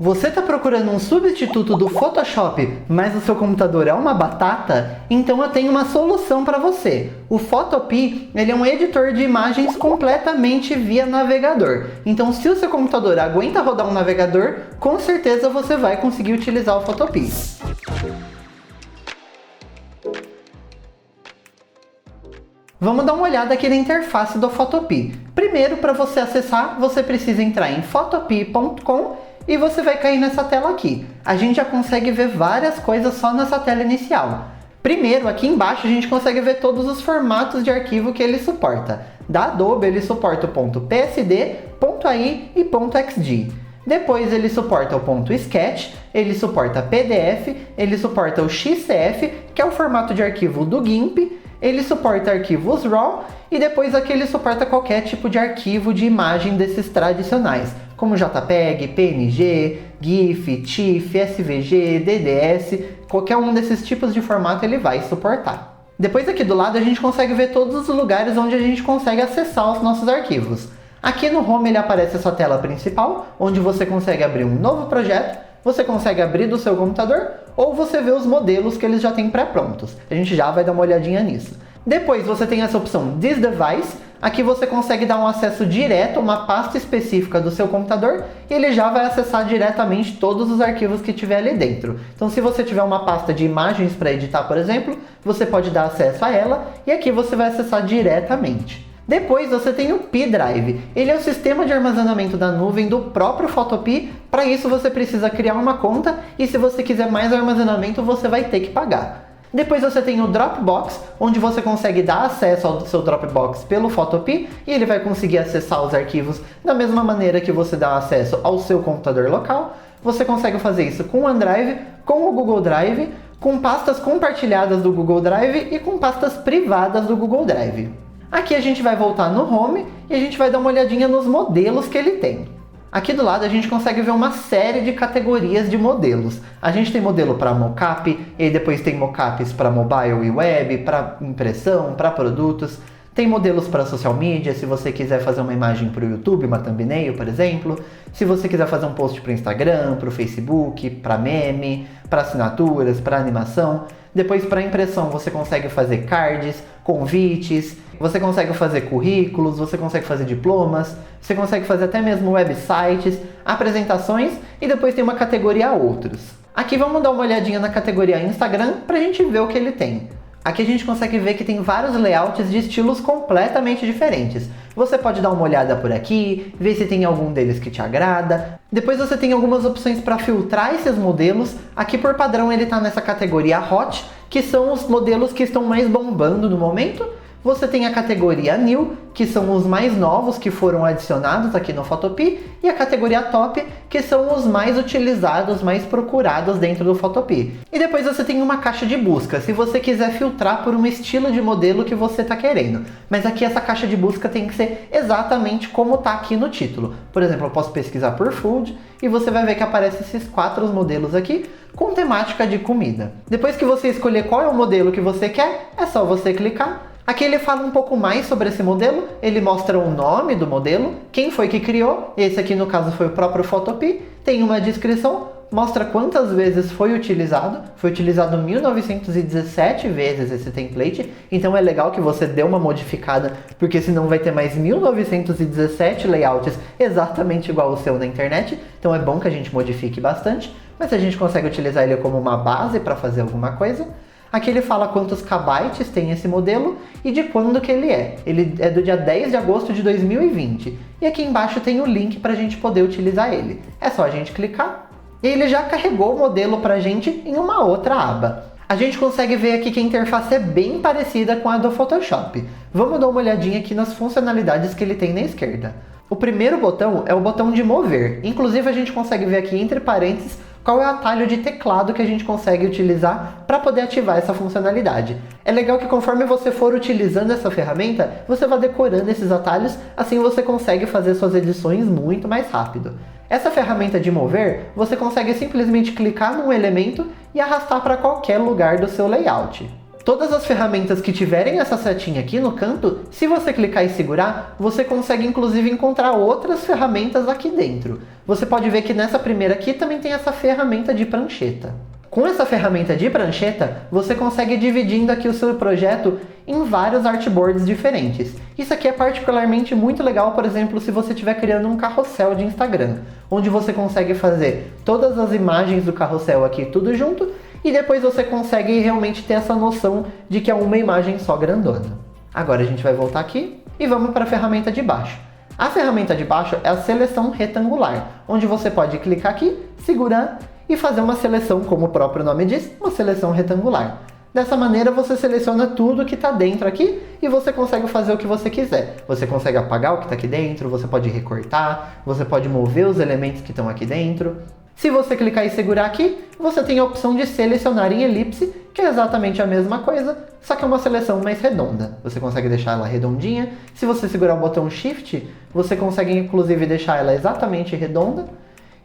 Você está procurando um substituto do Photoshop, mas o seu computador é uma batata? Então eu tenho uma solução para você. O Photopea, ele é um editor de imagens completamente via navegador. Então se o seu computador aguenta rodar um navegador, com certeza você vai conseguir utilizar o Photopea. Vamos dar uma olhada aqui na interface do Photopea. Primeiro, para você acessar, você precisa entrar em photopea.com e você vai cair nessa tela aqui. A gente já consegue ver várias coisas só nessa tela inicial. Primeiro, aqui embaixo a gente consegue ver todos os formatos de arquivo que ele suporta. Da Adobe ele suporta o .psd, .ai e .xg. Depois ele suporta o .sketch, ele suporta PDF, ele suporta o XCF, que é o formato de arquivo do GIMP, ele suporta arquivos RAW e depois aqui ele suporta qualquer tipo de arquivo de imagem desses tradicionais, como JPEG, PNG, GIF, TIFF, SVG, DDS, qualquer um desses tipos de formato ele vai suportar. Depois aqui do lado a gente consegue ver todos os lugares onde a gente consegue acessar os nossos arquivos. Aqui no Home ele aparece essa tela principal, onde você consegue abrir um novo projeto, você consegue abrir do seu computador, ou você vê os modelos que eles já têm pré-prontos. A gente já vai dar uma olhadinha nisso. Depois você tem essa opção This Device, aqui você consegue dar um acesso direto a uma pasta específica do seu computador e ele já vai acessar diretamente todos os arquivos que tiver ali dentro. Então se você tiver uma pasta de imagens para editar, por exemplo, você pode dar acesso a ela e aqui você vai acessar diretamente. Depois você tem o P-Drive, ele é o sistema de armazenamento da nuvem do próprio Photopea. Para isso você precisa criar uma conta e se você quiser mais armazenamento você vai ter que pagar. Depois você tem o Dropbox, onde você consegue dar acesso ao seu Dropbox pelo Photopea e ele vai conseguir acessar os arquivos da mesma maneira que você dá acesso ao seu computador local. Você consegue fazer isso com o OneDrive, com o Google Drive, com pastas compartilhadas do Google Drive e com pastas privadas do Google Drive. Aqui a gente vai voltar no Home e a gente vai dar uma olhadinha nos modelos que ele tem. Aqui do lado a gente consegue ver uma série de categorias de modelos. A gente tem modelo para mockup, e depois tem mockups para mobile e web, para impressão, para produtos. Tem modelos para social media, se você quiser fazer uma imagem para o YouTube, uma thumbnail, por exemplo. Se você quiser fazer um post para o Instagram, para o Facebook, para meme, para assinaturas, para animação. Depois para impressão você consegue fazer cards, convites, você consegue fazer currículos, você consegue fazer diplomas, você consegue fazer até mesmo websites, apresentações e depois tem uma categoria outros. Aqui vamos dar uma olhadinha na categoria Instagram para a gente ver o que ele tem. Aqui a gente consegue ver que tem vários layouts de estilos completamente diferentes. Você pode dar uma olhada por aqui, ver se tem algum deles que te agrada. Depois você tem algumas opções para filtrar esses modelos. Aqui por padrão ele está nessa categoria Hot, que são os modelos que estão mais bombando no momento. Você tem a categoria New, que são os mais novos que foram adicionados aqui no Photopea, e a categoria Top, que são os mais utilizados, mais procurados dentro do Photopea. E depois você tem uma caixa de busca, se você quiser filtrar por um estilo de modelo que você está querendo. Mas aqui essa caixa de busca tem que ser exatamente como está aqui no título. Por exemplo, eu posso pesquisar por Food, e você vai ver que aparecem esses 4 modelos aqui, com temática de comida. Depois que você escolher qual é o modelo que você quer, é só você clicar. Aqui ele fala um pouco mais sobre esse modelo, ele mostra o nome do modelo, quem foi que criou, esse aqui no caso foi o próprio Photopea, tem uma descrição, mostra quantas vezes foi utilizado 1917 vezes esse template, então é legal que você dê uma modificada, porque senão vai ter mais 1917 layouts exatamente igual ao seu na internet, então é bom que a gente modifique bastante, mas a gente consegue utilizar ele como uma base para fazer alguma coisa. Aqui ele fala quantos kbytes tem esse modelo e de quando que ele é. Ele é do dia 10 de agosto de 2020. E aqui embaixo tem o link para a gente poder utilizar ele. É só a gente clicar e ele já carregou o modelo para a gente em uma outra aba. A gente consegue ver aqui que a interface é bem parecida com a do Photoshop. Vamos dar uma olhadinha aqui nas funcionalidades que ele tem na esquerda. O primeiro botão é o botão de mover. Inclusive a gente consegue ver aqui entre parênteses qual é o atalho de teclado que a gente consegue utilizar para poder ativar essa funcionalidade. É legal que conforme você for utilizando essa ferramenta, você vai decorando esses atalhos, assim você consegue fazer suas edições muito mais rápido. Essa ferramenta de mover, você consegue simplesmente clicar num elemento e arrastar para qualquer lugar do seu layout. Todas as ferramentas que tiverem essa setinha aqui no canto, se você clicar e segurar, você consegue inclusive encontrar outras ferramentas aqui dentro. Você pode ver que nessa primeira aqui também tem essa ferramenta de prancheta. Com essa ferramenta de prancheta, você consegue ir dividindo aqui o seu projeto em vários artboards diferentes. Isso aqui é particularmente muito legal, por exemplo, se você estiver criando um carrossel de Instagram, onde você consegue fazer todas as imagens do carrossel aqui tudo junto, e depois você consegue realmente ter essa noção de que é uma imagem só grandona. Agora a gente vai voltar aqui e vamos para a ferramenta de baixo. A ferramenta de baixo é a seleção retangular, onde você pode clicar aqui, segurar e fazer uma seleção, como o próprio nome diz, uma seleção retangular. Dessa maneira você seleciona tudo que está dentro aqui e você consegue fazer o que você quiser. Você consegue apagar o que está aqui dentro, você pode recortar, você pode mover os elementos que estão aqui dentro. Se você clicar e segurar aqui, você tem a opção de selecionar em elipse, que é exatamente a mesma coisa, só que é uma seleção mais redonda. Você consegue deixar ela redondinha. Se você segurar o botão Shift, você consegue inclusive deixar ela exatamente redonda.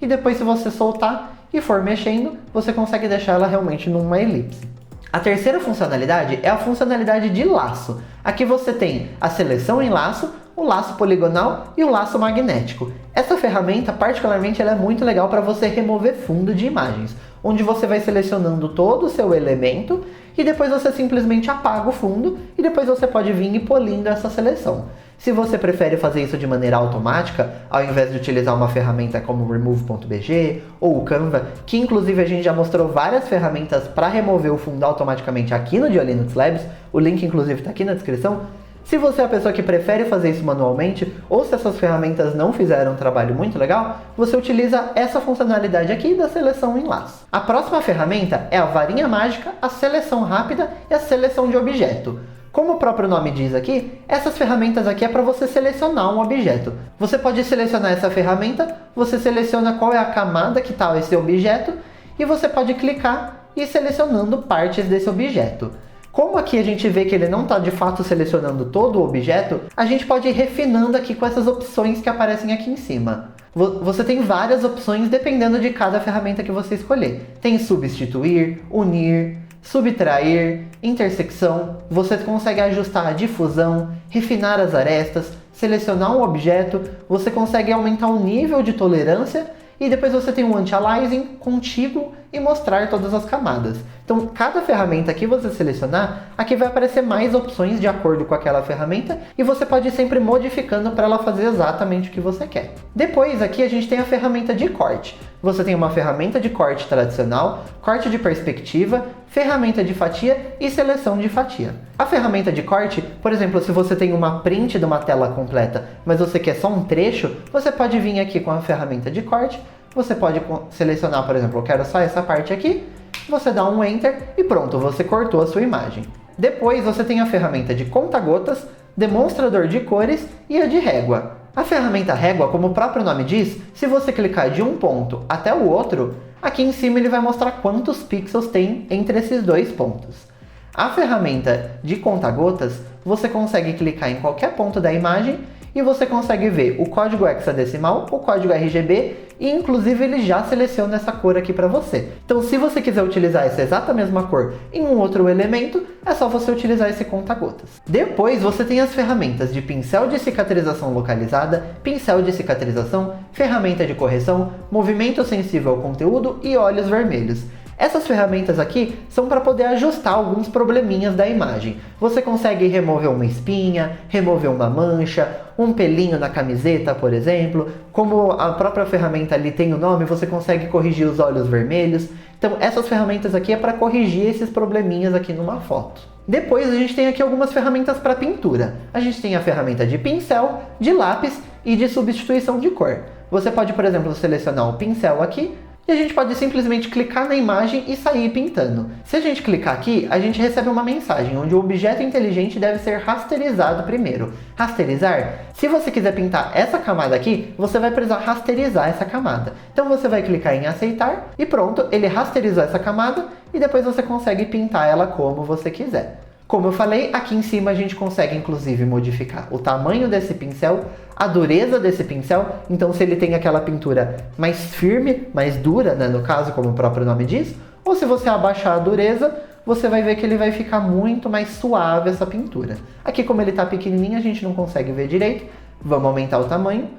E depois, se você soltar e for mexendo, você consegue deixar ela realmente numa elipse. A terceira funcionalidade é a funcionalidade de laço. Aqui você tem a seleção em laço, o laço poligonal e o laço magnético. Essa ferramenta, particularmente, ela é muito legal para você remover fundo de imagens, onde você vai selecionando todo o seu elemento e depois você simplesmente apaga o fundo e depois você pode vir e polindo essa seleção. Se você prefere fazer isso de maneira automática, ao invés de utilizar uma ferramenta como o Remove.bg ou o Canva, que inclusive a gente já mostrou várias ferramentas para remover o fundo automaticamente aqui no Linux Labs, o link inclusive está aqui na descrição. Se você é a pessoa que prefere fazer isso manualmente, ou se essas ferramentas não fizeram um trabalho muito legal, você utiliza essa funcionalidade aqui da seleção em laço. A próxima ferramenta é a varinha mágica, a seleção rápida e a seleção de objeto. Como o próprio nome diz aqui, essas ferramentas aqui é para você selecionar um objeto. Você pode selecionar essa ferramenta, você seleciona qual é a camada que está esse objeto e você pode clicar e ir selecionando partes desse objeto. Como aqui a gente vê que ele não está de fato selecionando todo o objeto, a gente pode ir refinando aqui com essas opções que aparecem aqui em cima. Você tem várias opções dependendo de cada ferramenta que você escolher. Tem substituir, unir, subtrair, intersecção, você consegue ajustar a difusão, refinar as arestas, selecionar um objeto, você consegue aumentar o nível de tolerância e depois você tem um anti-aliasing contíguo e mostrar todas as camadas. Então, cada ferramenta que você selecionar, aqui vai aparecer mais opções de acordo com aquela ferramenta e você pode ir sempre modificando para ela fazer exatamente o que você quer. Depois, aqui a gente tem a ferramenta de corte. Você tem uma ferramenta de corte tradicional, corte de perspectiva, ferramenta de fatia e seleção de fatia. A ferramenta de corte, por exemplo, se você tem uma print de uma tela completa, mas você quer só um trecho, você pode vir aqui com a ferramenta de corte, você pode selecionar, por exemplo, eu quero só essa parte aqui, você dá um Enter e pronto, você cortou a sua imagem. Depois você tem a ferramenta de conta-gotas, demonstrador de cores e a de régua. A ferramenta régua, como o próprio nome diz, se você clicar de um ponto até o outro, aqui em cima ele vai mostrar quantos pixels tem entre esses dois pontos. A ferramenta de conta-gotas, você consegue clicar em qualquer ponto da imagem e você consegue ver o código hexadecimal, o código RGB e inclusive ele já seleciona essa cor aqui para você. Então se você quiser utilizar essa exata mesma cor em um outro elemento, é só você utilizar esse conta-gotas. Depois você tem as ferramentas de pincel de cicatrização localizada, pincel de cicatrização, ferramenta de correção, movimento sensível ao conteúdo e olhos vermelhos. Essas ferramentas aqui são para poder ajustar alguns probleminhas da imagem. Você consegue remover uma espinha, remover uma mancha, um pelinho na camiseta, por exemplo. Como a própria ferramenta ali tem o nome, você consegue corrigir os olhos vermelhos. Então essas ferramentas aqui é para corrigir esses probleminhas aqui numa foto. Depois a gente tem aqui algumas ferramentas para pintura. A gente tem a ferramenta de pincel, de lápis e de substituição de cor. Você pode, por exemplo, selecionar o pincel aqui, e a gente pode simplesmente clicar na imagem e sair pintando. Se a gente clicar aqui, a gente recebe uma mensagem onde o objeto inteligente deve ser rasterizado primeiro. Rasterizar? Se você quiser pintar essa camada aqui, você vai precisar rasterizar essa camada. Então você vai clicar em aceitar e pronto, ele rasterizou essa camada e depois você consegue pintar ela como você quiser. Como eu falei, aqui em cima a gente consegue inclusive modificar o tamanho desse pincel, a dureza desse pincel, então se ele tem aquela pintura mais firme, mais dura, né, no caso, como o próprio nome diz, ou se você abaixar a dureza, você vai ver que ele vai ficar muito mais suave essa pintura. Aqui, como ele está pequenininho, a gente não consegue ver direito. Vamos aumentar o tamanho.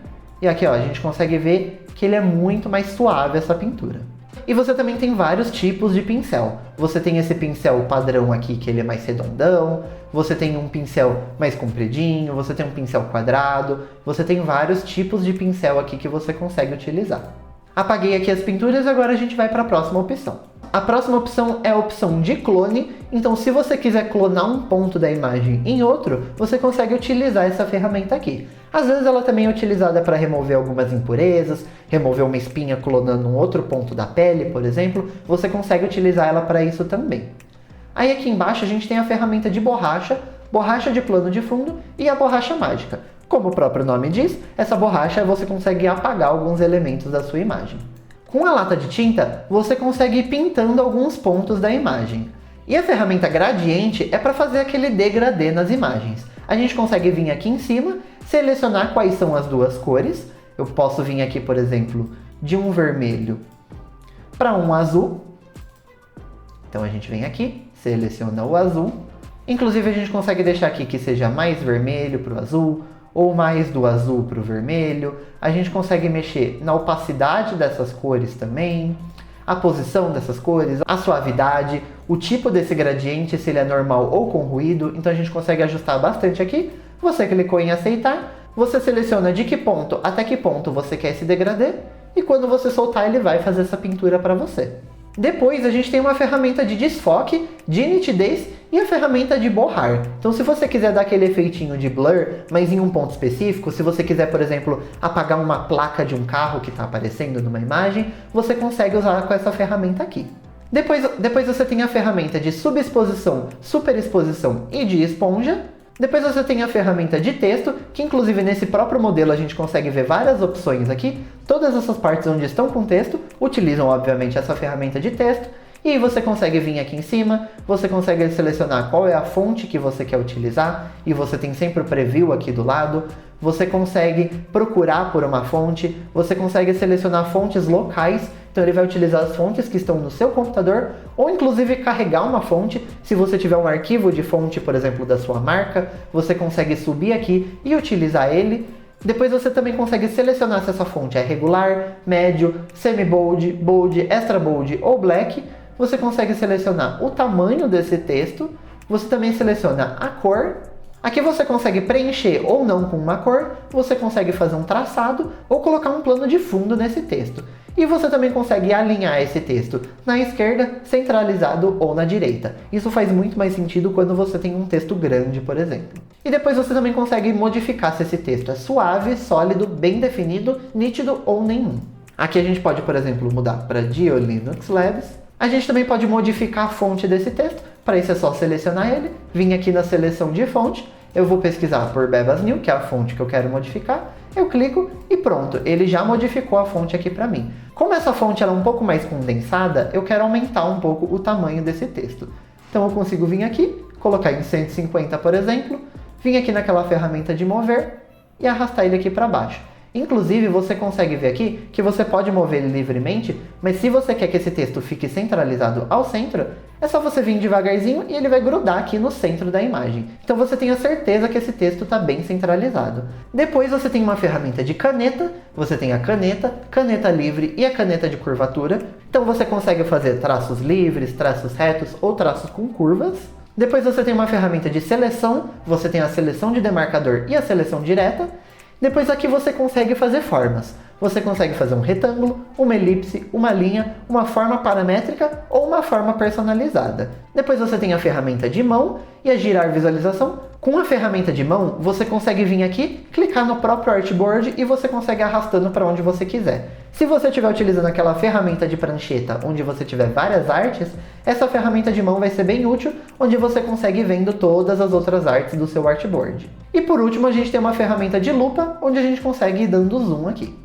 E aqui, ó, a gente consegue ver que ele é muito mais suave essa pintura. E você também tem vários tipos de pincel. Você tem esse pincel padrão aqui, que ele é mais redondão. Você tem um pincel mais compridinho. Você tem um pincel quadrado. Você tem vários tipos de pincel aqui que você consegue utilizar. Apaguei aqui as pinturas e agora a gente vai para a próxima opção. A próxima opção é a opção de clone. Então, se você quiser clonar um ponto da imagem em outro, você consegue utilizar essa ferramenta aqui. Às vezes ela também é utilizada para remover algumas impurezas, remover uma espinha clonando um outro ponto da pele, por exemplo. Você consegue utilizar ela para isso também. Aí aqui embaixo a gente tem a ferramenta de borracha, borracha de plano de fundo e a borracha mágica. Como o próprio nome diz, essa borracha você consegue apagar alguns elementos da sua imagem. Com a lata de tinta, você consegue ir pintando alguns pontos da imagem. E a ferramenta gradiente é para fazer aquele degradê nas imagens. A gente consegue vir aqui em cima, selecionar quais são as duas cores. Eu posso vir aqui, por exemplo, de um vermelho para um azul. Então a gente vem aqui, seleciona o azul. Inclusive a gente consegue deixar aqui que seja mais vermelho para o azul, ou mais do azul para o vermelho. A gente consegue mexer na opacidade dessas cores também, a posição dessas cores, a suavidade, o tipo desse gradiente, se ele é normal ou com ruído. Então a gente consegue ajustar bastante aqui. Você clicou em aceitar, você seleciona de que ponto até que ponto você quer esse degradê, e quando você soltar ele vai fazer essa pintura para você. Depois a gente tem uma ferramenta de desfoque, de nitidez e a ferramenta de borrar. Então se você quiser dar aquele efeitinho de blur, mas em um ponto específico, se você quiser, por exemplo, apagar uma placa de um carro que está aparecendo numa imagem, você consegue usar com essa ferramenta aqui. Depois você tem a ferramenta de subexposição, superexposição e de esponja. Depois você tem a ferramenta de texto, que inclusive nesse próprio modelo a gente consegue ver várias opções aqui. Todas essas partes onde estão com texto utilizam obviamente essa ferramenta de texto. E aí você consegue vir aqui em cima, você consegue selecionar qual é a fonte que você quer utilizar. E você tem sempre o preview aqui do lado. Você consegue procurar por uma fonte, você consegue selecionar fontes locais. Então ele vai utilizar as fontes que estão no seu computador, ou inclusive carregar uma fonte. Se você tiver um arquivo de fonte, por exemplo, da sua marca, você consegue subir aqui e utilizar ele. Depois você também consegue selecionar se essa fonte é regular, médio, semi-bold, bold, extra bold ou black. Você consegue selecionar o tamanho desse texto. Você também seleciona a cor. Aqui você consegue preencher ou não com uma cor. Você consegue fazer um traçado ou colocar um plano de fundo nesse texto. E você também consegue alinhar esse texto na esquerda, centralizado ou na direita. Isso faz muito mais sentido quando você tem um texto grande, por exemplo. E depois você também consegue modificar se esse texto é suave, sólido, bem definido, nítido ou nenhum. Aqui a gente pode, por exemplo, mudar para Dio Linux Labs. A gente também pode modificar a fonte desse texto. Para isso é só selecionar ele, vir aqui na seleção de fonte. Eu vou pesquisar por Bebas New, que é a fonte que eu quero modificar. Eu clico e pronto, ele já modificou a fonte aqui para mim. Como essa fonte ela é um pouco mais condensada, eu quero aumentar um pouco o tamanho desse texto. Então eu consigo vir aqui, colocar em 150, por exemplo, vir aqui naquela ferramenta de mover e arrastar ele aqui para baixo. Inclusive, você consegue ver aqui que você pode mover ele livremente, mas se você quer que esse texto fique centralizado ao centro, é só você vir devagarzinho e ele vai grudar aqui no centro da imagem. Então você tem a certeza que esse texto está bem centralizado. Depois você tem uma ferramenta de caneta, você tem a caneta, caneta livre e a caneta de curvatura. Então você consegue fazer traços livres, traços retos ou traços com curvas. Depois você tem uma ferramenta de seleção, você tem a seleção de demarcador e a seleção direta. Depois aqui você consegue fazer formas. Você consegue fazer um retângulo, uma elipse, uma linha, uma forma paramétrica ou uma forma personalizada. Depois você tem a ferramenta de mão e a girar visualização. Com a ferramenta de mão, você consegue vir aqui, clicar no próprio artboard e você consegue arrastando para onde você quiser. Se você estiver utilizando aquela ferramenta de prancheta, onde você tiver várias artes, essa ferramenta de mão vai ser bem útil, onde você consegue ir vendo todas as outras artes do seu artboard. E por último, a gente tem uma ferramenta de lupa, onde a gente consegue ir dando zoom aqui.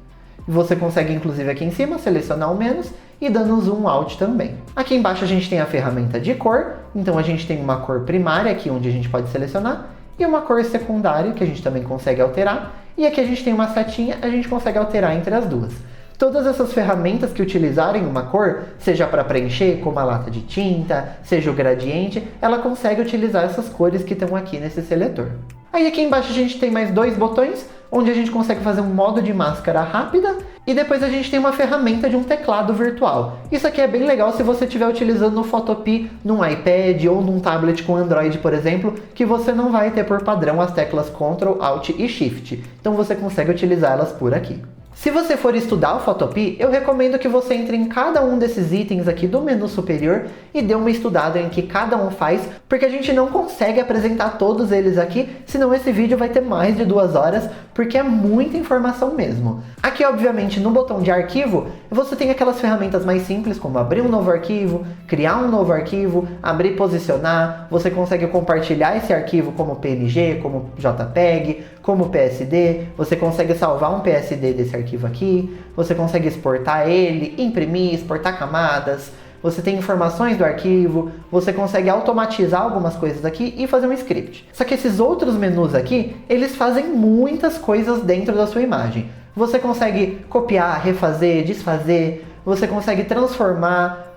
Você consegue, inclusive, aqui em cima, selecionar o menos e dando zoom out também. Aqui embaixo a gente tem a ferramenta de cor, então a gente tem uma cor primária aqui onde a gente pode selecionar e uma cor secundária que a gente também consegue alterar. E aqui a gente tem uma setinha, a gente consegue alterar entre as duas. Todas essas ferramentas que utilizarem uma cor, seja para preencher, como a lata de tinta, seja o gradiente, ela consegue utilizar essas cores que estão aqui nesse seletor. Aí aqui embaixo a gente tem mais dois botões, onde a gente consegue fazer um modo de máscara rápida, e depois a gente tem uma ferramenta de um teclado virtual. Isso aqui é bem legal se você estiver utilizando o Photopea num iPad ou num tablet com Android, por exemplo, que você não vai ter por padrão as teclas Ctrl, Alt e Shift. Então você consegue utilizá-las por aqui. Se você for estudar o Photopea, eu recomendo que você entre em cada um desses itens aqui do menu superior e dê uma estudada em que cada um faz, porque a gente não consegue apresentar todos eles aqui, senão esse vídeo vai ter mais de 2 horas, porque é muita informação mesmo. Aqui, obviamente, no botão de arquivo, você tem aquelas ferramentas mais simples, como abrir um novo arquivo, criar um novo arquivo, abrir e posicionar, você consegue compartilhar esse arquivo como PNG, como JPEG, como PSD, você consegue salvar um PSD desse arquivo aqui, você consegue exportar ele, imprimir, exportar camadas, você tem informações do arquivo, você consegue automatizar algumas coisas aqui e fazer um script. Só que esses outros menus aqui, eles fazem muitas coisas dentro da sua imagem. Você consegue copiar, refazer, desfazer, você consegue transformar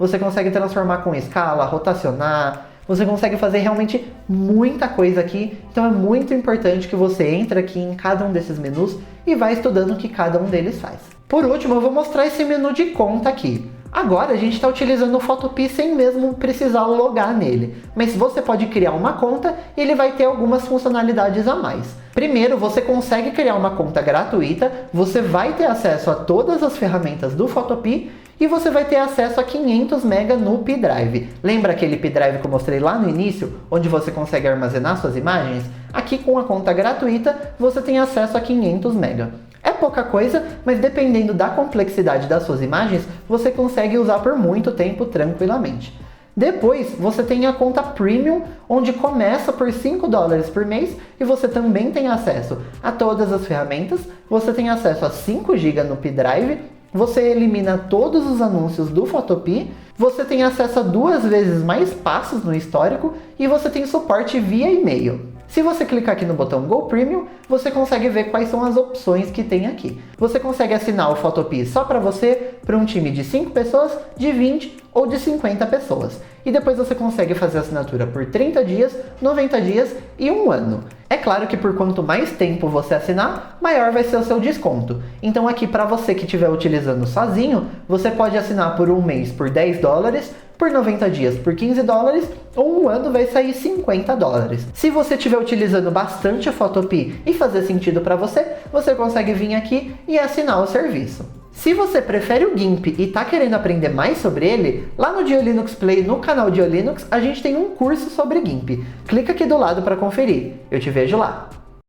com escala, rotacionar, você consegue fazer realmente muita coisa aqui, então é muito importante que você entre aqui em cada um desses menus e vá estudando o que cada um deles faz. Por último, eu vou mostrar esse menu de conta aqui. Agora a gente está utilizando o Photopea sem mesmo precisar logar nele, mas você pode criar uma conta e ele vai ter algumas funcionalidades a mais. Primeiro, você consegue criar uma conta gratuita, você vai ter acesso a todas as ferramentas do Photopea e você vai ter acesso a 500 MB no P-Drive. Lembra aquele P-Drive que eu mostrei lá no início, onde você consegue armazenar suas imagens? Aqui com a conta gratuita, você tem acesso a 500 MB. É pouca coisa, mas dependendo da complexidade das suas imagens, você consegue usar por muito tempo tranquilamente. Depois, você tem a conta Premium, onde começa por $5 por mês e você também tem acesso a todas as ferramentas, você tem acesso a 5 GB no P-Drive, você elimina todos os anúncios do Photopea, você tem acesso a 2 vezes mais passos no histórico e você tem suporte via e-mail. Se você clicar aqui no botão Go Premium, você consegue ver quais são as opções que tem aqui. Você consegue assinar o Photopea só para você, para um time de 5 pessoas, de 20 ou de 50 pessoas. E depois você consegue fazer a assinatura por 30 dias, 90 dias e 1 ano. É claro que por quanto mais tempo você assinar, maior vai ser o seu desconto. Então aqui para você que estiver utilizando sozinho, você pode assinar por 1 mês por $10, por 90 dias por $15 ou 1 ano vai sair $50. Se você estiver utilizando bastante o Photopea e fazer sentido para você, você consegue vir aqui e assinar o serviço. Se você prefere o GIMP e está querendo aprender mais sobre ele, lá no DioLinux Play, no canal DioLinux, a gente tem um curso sobre GIMP. Clica aqui do lado para conferir. Eu te vejo lá.